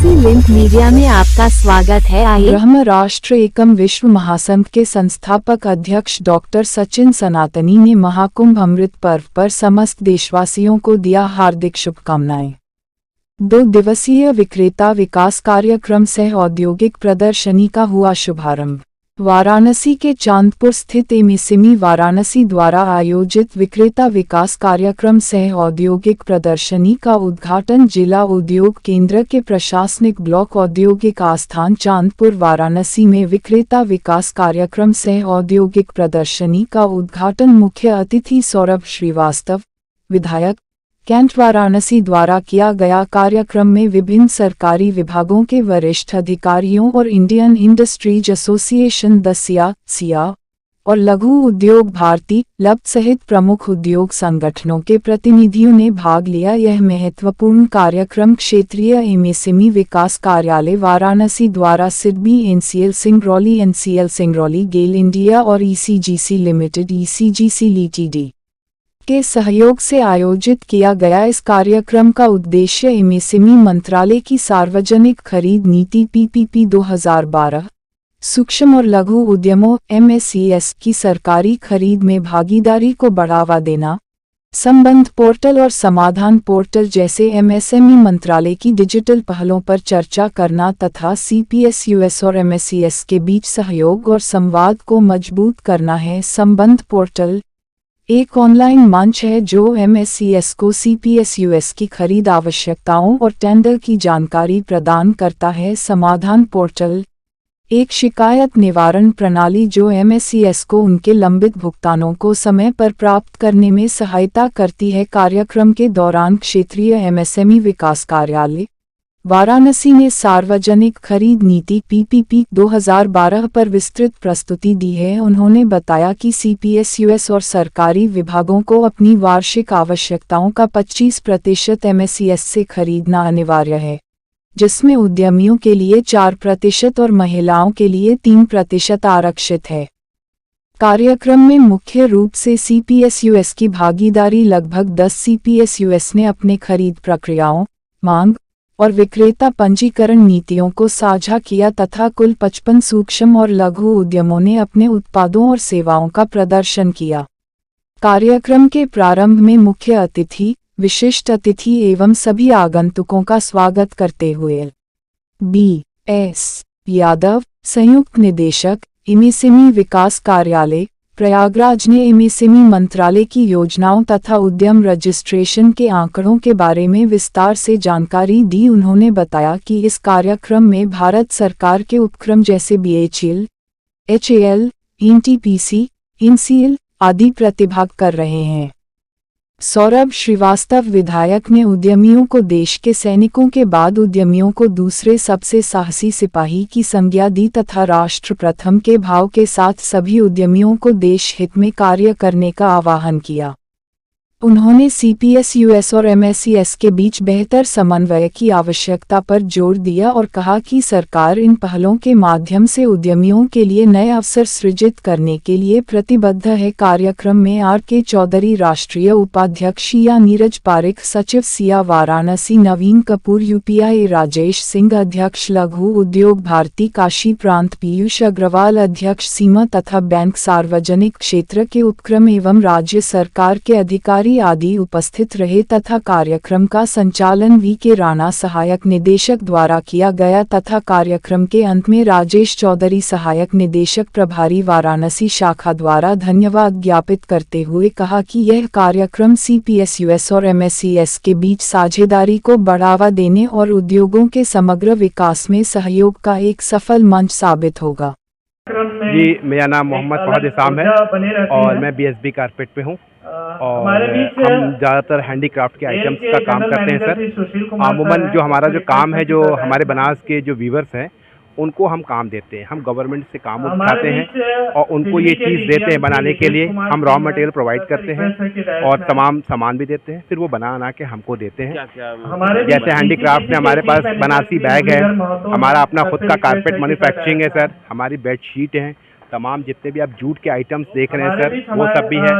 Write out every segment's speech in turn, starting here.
Varanasi link media में आपका स्वागत है। आइए ब्रह्म राष्ट्र एकम विश्व महासंघ के संस्थापक अध्यक्ष डॉक्टर सचिन सनातनी ने महाकुंभ अमृत पर्व पर समस्त देशवासियों को दिया हार्दिक शुभकामनाएं। 2 दिवसीय विक्रेता विकास कार्यक्रम सह औद्योगिक प्रदर्शनी का हुआ शुभारंभ। वाराणसी के चांदपुर स्थित एमएसएमई वाराणसी द्वारा आयोजित विक्रेता विकास कार्यक्रम सह औद्योगिक प्रदर्शनी का उद्घाटन जिला उद्योग केंद्र के प्रशासनिक ब्लॉक औद्योगिक आस्थान चांदपुर वाराणसी में विक्रेता विकास कार्यक्रम सह औद्योगिक प्रदर्शनी का उद्घाटन मुख्य अतिथि सौरभ श्रीवास्तव, विधायक कैंट वाराणसी द्वारा किया गया। कार्यक्रम में विभिन्न सरकारी विभागों के वरिष्ठ अधिकारियों और इंडियन इंडस्ट्रीज एसोसिएशन सिया और लघु उद्योग भारती लब सहित प्रमुख उद्योग संगठनों के प्रतिनिधियों ने भाग लिया। यह महत्वपूर्ण कार्यक्रम क्षेत्रीय एमएसएमई विकास कार्यालय वाराणसी द्वारा सिडबी एनसीएल सिंगरौली गेल इंडिया और ईसीजीसी लिमिटेड लिमिटेड के सहयोग से आयोजित किया गया। इस कार्यक्रम का उद्देश्य एमएसएमई मंत्रालय की सार्वजनिक खरीद नीति पीपीपी 2012, सूक्ष्म और लघु उद्यमों एमएसईएस की सरकारी खरीद में भागीदारी को बढ़ावा देना, संबंध पोर्टल और समाधान पोर्टल जैसे एमएसएमई मंत्रालय की डिजिटल पहलों पर चर्चा करना तथा सीपीएसयूएस और एमएसईएस के बीच सहयोग और संवाद को मजबूत करना है। संबंध पोर्टल एक ऑनलाइन मंच है जो एमएसईएस को सीपीएसयूएस की खरीद आवश्यकताओं और टेंडर की जानकारी प्रदान करता है। समाधान पोर्टल एक शिकायत निवारण प्रणाली जो एमएसईएस को उनके लंबित भुगतानों को समय पर प्राप्त करने में सहायता करती है। कार्यक्रम के दौरान क्षेत्रीय एमएसएमई विकास कार्यालय वाराणसी ने सार्वजनिक खरीद नीति पीपीपी 2012 पर विस्तृत प्रस्तुति दी है। उन्होंने बताया कि सीपीएसयूएस और सरकारी विभागों को अपनी वार्षिक आवश्यकताओं का 25% एमएसईएस से खरीदना अनिवार्य है, जिसमें उद्यमियों के लिए 4% और महिलाओं के लिए 3% आरक्षित है। कार्यक्रम में मुख्य रूप से सीपीएसयूएस की भागीदारी लगभग 10 सीपीएसयूएस ने अपने खरीद प्रक्रियाओं, मांग और विक्रेता पंजीकरण नीतियों को साझा किया तथा कुल 55 सूक्ष्म और लघु उद्यमों ने अपने उत्पादों और सेवाओं का प्रदर्शन किया। कार्यक्रम के प्रारंभ में मुख्य अतिथि, विशिष्ट अतिथि एवं सभी आगंतुकों का स्वागत करते हुए बी.एस. यादव, संयुक्त निदेशक एमएसएमई विकास कार्यालय प्रयागराज ने एमएसएमई मंत्रालय की योजनाओं तथा उद्यम रजिस्ट्रेशन के आंकड़ों के बारे में विस्तार से जानकारी दी। उन्होंने बताया कि इस कार्यक्रम में भारत सरकार के उपक्रम जैसे बीएचईएल, एचएएल, एनटीपीसी, एनसीएल आदि प्रतिभाग कर रहे हैं। सौरभ श्रीवास्तव, विधायक ने उद्यमियों को देश के सैनिकों के बाद उद्यमियों को दूसरे सबसे साहसी सिपाही की संज्ञा दी तथा राष्ट्र प्रथम के भाव के साथ सभी उद्यमियों को देश हित में कार्य करने का आह्वान किया। उन्होंने सीपीएसयूएस और एमएसईएस के बीच बेहतर समन्वय की आवश्यकता पर जोर दिया और कहा कि सरकार इन पहलों के माध्यम से उद्यमियों के लिए नए अवसर सृजित करने के लिए प्रतिबद्ध है। कार्यक्रम में आर.के. चौधरी, राष्ट्रीय उपाध्यक्ष या नीरज पारिक, सचिव सिया वाराणसी, नवीन कपूर यूपीआई, राजेश सिंह अध्यक्ष लघु उद्योग भारती, काशी प्रांत पीयूष अग्रवाल अध्यक्ष सीमा तथा बैंक सार्वजनिक क्षेत्र के उपक्रम एवं राज्य सरकार के अधिकारी आदि उपस्थित रहे तथा कार्यक्रम का संचालन वी.के. राणा, सहायक निदेशक द्वारा किया गया तथा कार्यक्रम के अंत में राजेश चौधरी, सहायक निदेशक प्रभारी वाराणसी शाखा द्वारा धन्यवाद ज्ञापित करते हुए कहा कि यह कार्यक्रम सीपीएसयूएस और एमएसईएस के बीच साझेदारी को बढ़ावा देने और उद्योगों के समग्र विकास में सहयोग का एक सफल मंच साबित होगा। जी, मेरा नाम मोहम्मद फहद इसाम है और मैं बीएसबी कारपेट पे हूँ और हम ज़्यादातर हैंडीक्राफ्ट के आइटम्स का काम करते हैं सर। अमूमन जो हमारा जो काम है, जो हमारे बनास के जो वीवर्स हैं उनको हम काम देते हैं। हम गवर्नमेंट से काम उठाते हैं और उनको ये चीज़ देते हैं बनाने के लिए। हम रॉ मटेरियल प्रोवाइड करते हैं और तमाम सामान भी देते हैं, फिर वो बना के हमको देते हैं। जैसे हैंडीक्राफ्ट में हमारे पास बनारसी बैग है, हमारा अपना खुद का कारपेट मैन्युफैक्चरिंग है सर, हमारी बेड शीट है, तमाम जितने भी आप जूट के आइटम्स देख रहे हैं सर वो सब भी है।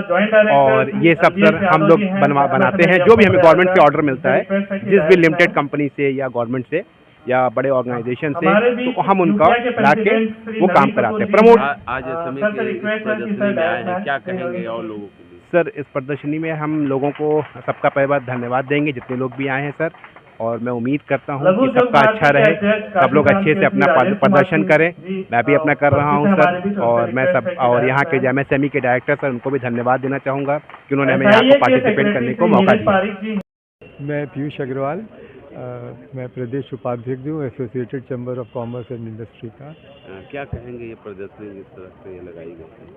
और ये सब सर हम लोग बनाते हैं, जो भी हमें गवर्नमेंट से ऑर्डर मिलता है, जिस भी लिमिटेड कंपनी से या गवर्नमेंट से या बड़े ऑर्गेनाइजेशन से, तो हम उनका ला के वो काम कराते हैं, प्रमोट। आज समय के इस प्रदर्शनी में आए हैं, क्या कहेंगे और लोगों के लिए? सर, इस प्रदर्शनी में हम लोगों को सबका पहले बार धन्यवाद देंगे जितने लोग भी आए हैं सर, और मैं उम्मीद करता हूँ कि सबका अच्छा रहे, सब लोग अच्छे से अपना प्रदर्शन करें। मैं भी अपना कर रहा हूँ सर, और मैं सब और यहाँ के MSME के डायरेक्टर सर, उनको भी धन्यवाद देना चाहूँगा कि उन्होंने हमें यहाँ को पार्टिसिपेट करने को मौका दिया। मैं पीयूष अग्रवाल, मैं प्रदेश उपाध्यक्ष हूँ associated chamber of commerce and industry का। क्या कहेंगे ये प्रदर्शनी जिस तरह से ये लगाई गई है?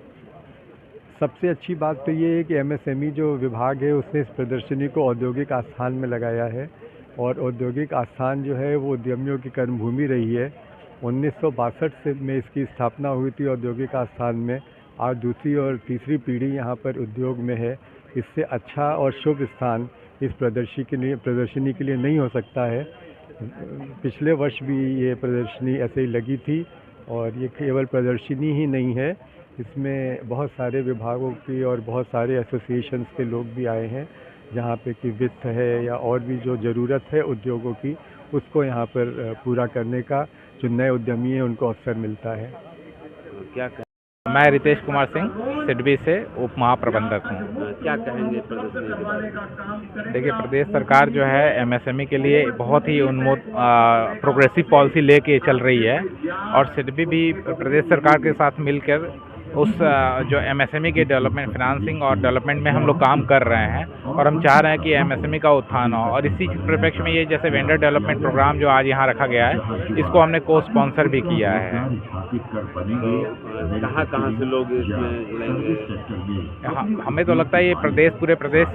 सबसे अच्छी बात तो ये है कि MSME जो विभाग है उसने इस प्रदर्शनी को औद्योगिक आस्थान में लगाया है, और औद्योगिक आस्थान जो है वो उद्यमियों की कर्मभूमि रही है। 1962 से में इसकी स्थापना हुई थी औद्योगिक आस्थान में। आज दूसरी और तीसरी पीढ़ी यहाँ पर उद्योग में है। इससे अच्छा और शुभ स्थान इस प्रदर्शनी के लिए नहीं हो सकता है। पिछले वर्ष भी ये प्रदर्शनी ऐसे ही लगी थी, और ये केवल प्रदर्शनी ही नहीं है, इसमें बहुत सारे विभागों की और बहुत सारे एसोसिएशंस के लोग भी आए हैं, जहाँ पे कि वित्त है या और भी जो ज़रूरत है उद्योगों की, उसको यहाँ पर पूरा करने का जो नए उद्यमी हैं उनको अवसर मिलता है। क्या मैं रितेश कुमार सिंह सिडबी से उप महाप्रबंधक हूँ। क्या कहेंगे प्रदर्शनी के बारे में? देखिए, प्रदेश सरकार जो है MSME के लिए बहुत ही प्रोग्रेसिव पॉलिसी लेके चल रही है, और सिडबी भी प्रदेश सरकार के साथ मिलकर उस जो MSME के डेवलपमेंट, फाइनेंसिंग और डेवलपमेंट में हम लोग काम कर रहे हैं, और हम चाह रहे हैं कि MSME का उत्थान हो। और इसी परिप्रेक्ष्य में ये जैसे वेंडर डेवलपमेंट प्रोग्राम जो आज यहाँ रखा गया है, इसको हमने को स्पॉन्सर भी किया है। तो कहाँ से लोग इसमें जुड़ेंगे? हमें तो लगता है ये पूरे प्रदेश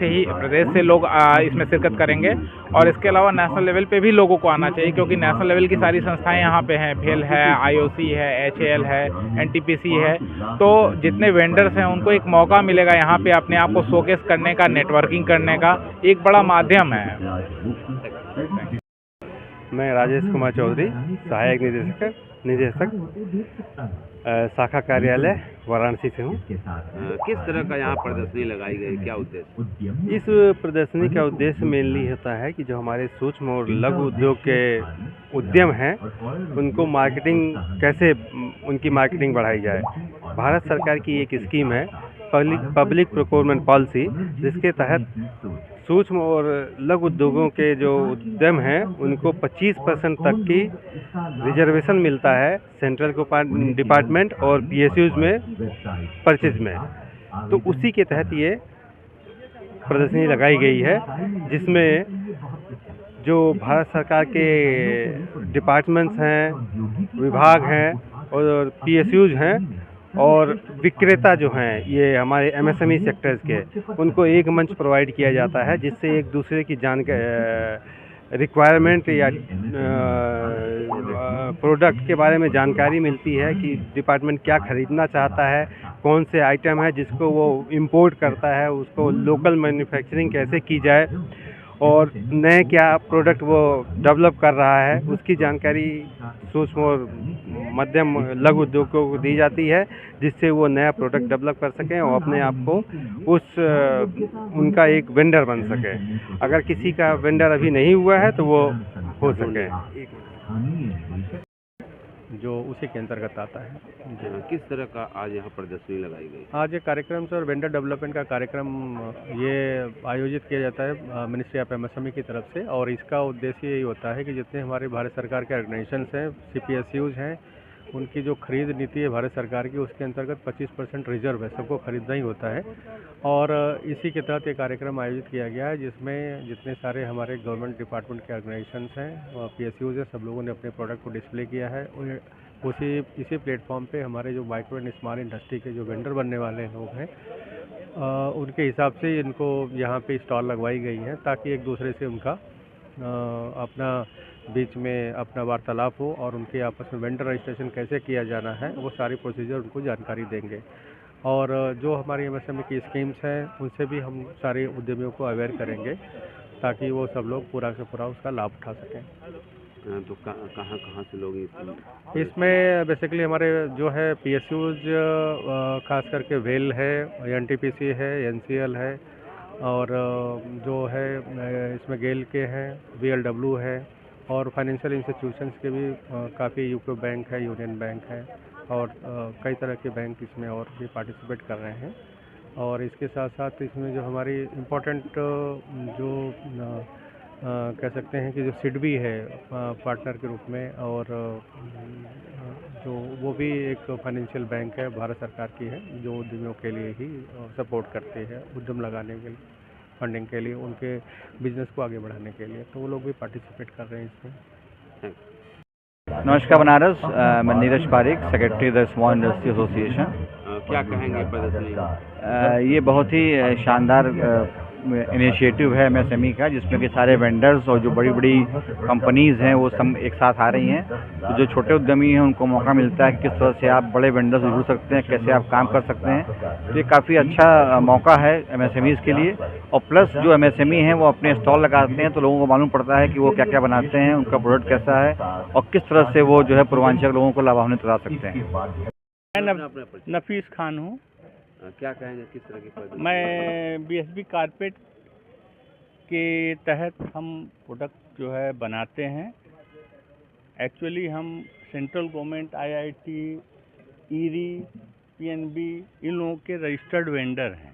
से लोग इसमें शिरकत करेंगे, और इसके अलावा नेशनल लेवल पे भी लोगों को आना चाहिए, क्योंकि नेशनल लेवल की सारी संस्थाएं यहाँ पे हैं। भेल है, IOC है, HAL है, NTPC है। तो जितने वेंडर्स हैं उनको एक मौका मिलेगा यहाँ पे अपने आप को शोकेस करने का, नेटवर्किंग करने का एक बड़ा माध्यम है। मैं राजेश कुमार चौधरी, सहायक निदेशक शाखा कार्यालय वाराणसी से हूँ। किस तरह का यहाँ प्रदर्शनी लगाई गई, क्या उद्देश्य? इस प्रदर्शनी का उद्देश्य मेनली होता है कि जो हमारे सूक्ष्म और लघु उद्योग के उद्यम हैं, उनको कैसे उनकी मार्केटिंग बढ़ाई जाए। भारत सरकार की एक स्कीम है पब्लिक प्रोक्योरमेंट पॉलिसी, जिसके तहत सूक्ष्म और लघु उद्योगों के जो उद्यम हैं उनको 25% तक की रिजर्वेशन मिलता है सेंट्रल डिपार्टमेंट और PSUs में परचेज में। तो उसी के तहत ये प्रदर्शनी लगाई गई है, जिसमें जो भारत सरकार के डिपार्टमेंट्स हैं, विभाग हैं और PSUs हैं, और विक्रेता जो हैं ये हमारे MSME सेक्टर्स के, उनको एक मंच प्रोवाइड किया जाता है, जिससे एक दूसरे की रिक्वायरमेंट या प्रोडक्ट के बारे में जानकारी मिलती है कि डिपार्टमेंट क्या खरीदना चाहता है, कौन से आइटम है जिसको वो इंपोर्ट करता है, उसको लोकल मैन्युफैक्चरिंग कैसे की जाए, और नए क्या प्रोडक्ट वो डेवलप कर रहा है, उसकी जानकारी सूक्ष्म और मध्यम लघु उद्योगों को दी जाती है, जिससे वो नया प्रोडक्ट डेवलप कर सकें और अपने आप को उनका एक वेंडर बन सके। अगर किसी का वेंडर अभी नहीं हुआ है तो वो हो सके, जो उसी के अंतर्गत आता है। किस तरह का आज यहाँ प्रदर्शनी लगाई गई? आज ये कार्यक्रम सर वेंडर डेवलपमेंट का कार्यक्रम ये आयोजित किया जाता है मिनिस्ट्री ऑफ MSME की तरफ से, और इसका उद्देश्य यही होता है कि जितने हमारे भारत सरकार के ऑर्गेनाइजेशंस हैं, CPSUs हैं, उनकी जो खरीद नीति है भारत सरकार की, उसके अंतर्गत 25% रिजर्व है, सबको खरीदना ही होता है। और इसी के तहत ये कार्यक्रम आयोजित किया गया है, जिसमें जितने सारे हमारे गवर्नमेंट डिपार्टमेंट के ऑर्गेनाइजेशंस हैं, PSUs हैं, सब लोगों ने अपने प्रोडक्ट को डिस्प्ले किया है। इसी प्लेटफॉर्म पे हमारे जो माइक्रो एंड स्मॉल इंडस्ट्री के जो वेंडर बनने वाले लोग हैं, उनके हिसाब से इनको यहाँ पे स्टॉल लगवाई गई हैं, ताकि एक दूसरे से उनका अपना बीच में अपना वार्तालाप हो, और उनके आपस में वेंडर रजिस्ट्रेशन कैसे किया जाना है वो सारी प्रोसीजर उनको जानकारी देंगे। और जो हमारी MSME की स्कीम्स हैं उनसे भी हम सारे उद्यमियों को अवेयर करेंगे, ताकि वो सब लोग पूरा से पूरा उसका लाभ उठा सकें। तो कहाँ से लोग इसमें बेसिकली हमारे जो है PSUs, खास करके भेल है, NTPC है, NCL है, और जो है इसमें गेल के हैं, VLW है, और फाइनेंशियल इंस्टीट्यूशंस के भी काफ़ी यूको बैंक है, यूनियन बैंक है और कई तरह के बैंक इसमें और भी पार्टिसिपेट कर रहे हैं। और इसके साथ साथ इसमें जो हमारी इम्पोर्टेंट जो कह सकते हैं कि जो सिडबी है पार्टनर के रूप में, और जो वो भी एक फाइनेंशियल बैंक है, भारत सरकार की है, जो उद्यमियों के लिए ही सपोर्ट करती है, उद्यम लगाने के लिए, फंडिंग के लिए, उनके बिजनेस को आगे बढ़ाने के लिए, तो वो लोग भी पार्टिसिपेट कर रहे हैं इसमें। नमस्कार बनारस, मैं Neeraj Pareek, secretary the small industry association. क्या कहेंगे प्रदर्शनी? ये बहुत ही शानदार इनिशिएटिव है एमएसएमई का, जिसमें कि सारे वेंडर्स और जो बड़ी बड़ी कंपनीज़ हैं वो सब एक साथ आ रही हैं। तो जो छोटे उद्यमी हैं उनको मौका मिलता है कि किस तरह से आप बड़े वेंडर्स से जुड़ सकते हैं, कैसे आप काम कर सकते हैं। तो ये काफ़ी अच्छा मौका है एमएसएमईज़ के लिए। और प्लस जो एमएसएमई हैं वो अपने स्टॉल लगाते हैं तो लोगों को मालूम पड़ता है कि वो क्या क्या बनाते हैं, उनका प्रोडक्ट कैसा है और किस तरह से वो जो है पूर्वांचल लोगों को लाभान्वित करा सकते हैं। मैं नफीस खान हूँ। क्या कहेंगे, किस तरह की प्रदर्शनी? मैं बीएसबी कारपेट के तहत हम प्रोडक्ट जो है बनाते हैं। एक्चुअली हम सेंट्रल गवर्नमेंट, आईआईटी, ईरी, पीएनबी, इन लोगों के रजिस्टर्ड वेंडर हैं।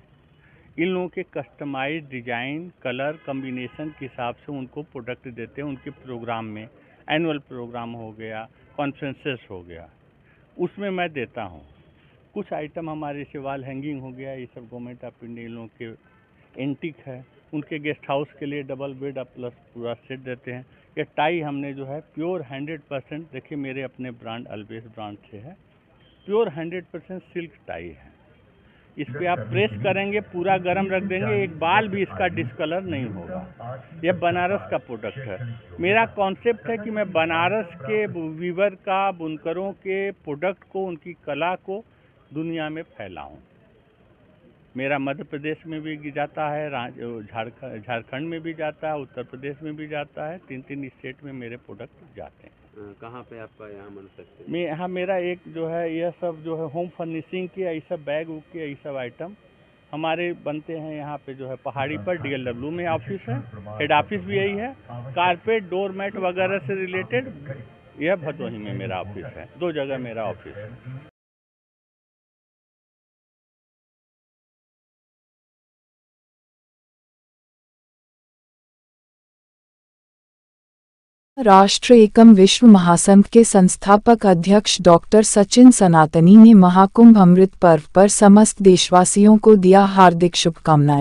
इन लोगों के कस्टमाइज डिज़ाइन, कलर कम्बिनेशन के हिसाब से उनको प्रोडक्ट देते हैं। उनके प्रोग्राम में एनुअल प्रोग्राम हो गया, कॉन्फ्रेंसेस हो गया, उसमें मैं देता हूँ। कुछ आइटम हमारे से वॉल हैंगिंग हो गया, ये सब गवर्नमेंट ऑफ इंडिया इन लोगों के एंटीक है। उनके गेस्ट हाउस के लिए डबल बेड प्लस पूरा सेट देते हैं। ये टाई हमने जो है प्योर 100%, देखिए मेरे अपने ब्रांड अल्वेज ब्रांड से है, प्योर 100% सिल्क टाई है। इस पर आप प्रेस करेंगे पूरा गर्म रख देंगे, एक बाल भी इसका डिस्कलर नहीं होगा। यह बनारस का प्रोडक्ट है। मेरा कॉन्सेप्ट है कि मैं बनारस के वीवर का, बुनकरों के प्रोडक्ट को, उनकी कला को दुनिया में फैलाऊं। मेरा मध्य प्रदेश में भी जाता है, झारखंड में भी जाता है, उत्तर प्रदेश में भी जाता है, 3 स्टेट में मेरे प्रोडक्ट जाते हैं। कहाँ पे आपका यहाँ मैन्युफैक्चर? मैं यहाँ मेरा एक जो है यह सब जो है होम फर्निशिंग के, यही सब बैग उग के, यही सब आइटम हमारे बनते हैं यहाँ पे जो है पहाड़ी पर DLW में ऑफिस है, हेड ऑफिस भी यही है। कारपेट, डोर मैट वगैरह से रिलेटेड यह भदोही में मेरा ऑफिस है, 2 जगह मेरा ऑफिस है। राष्ट्र एवं विश्व महासंघ के संस्थापक अध्यक्ष डॉक्टर सचिन सनातनी ने महाकुंभ अमृत पर्व पर समस्त देशवासियों को दिया हार्दिक शुभकामनाएं।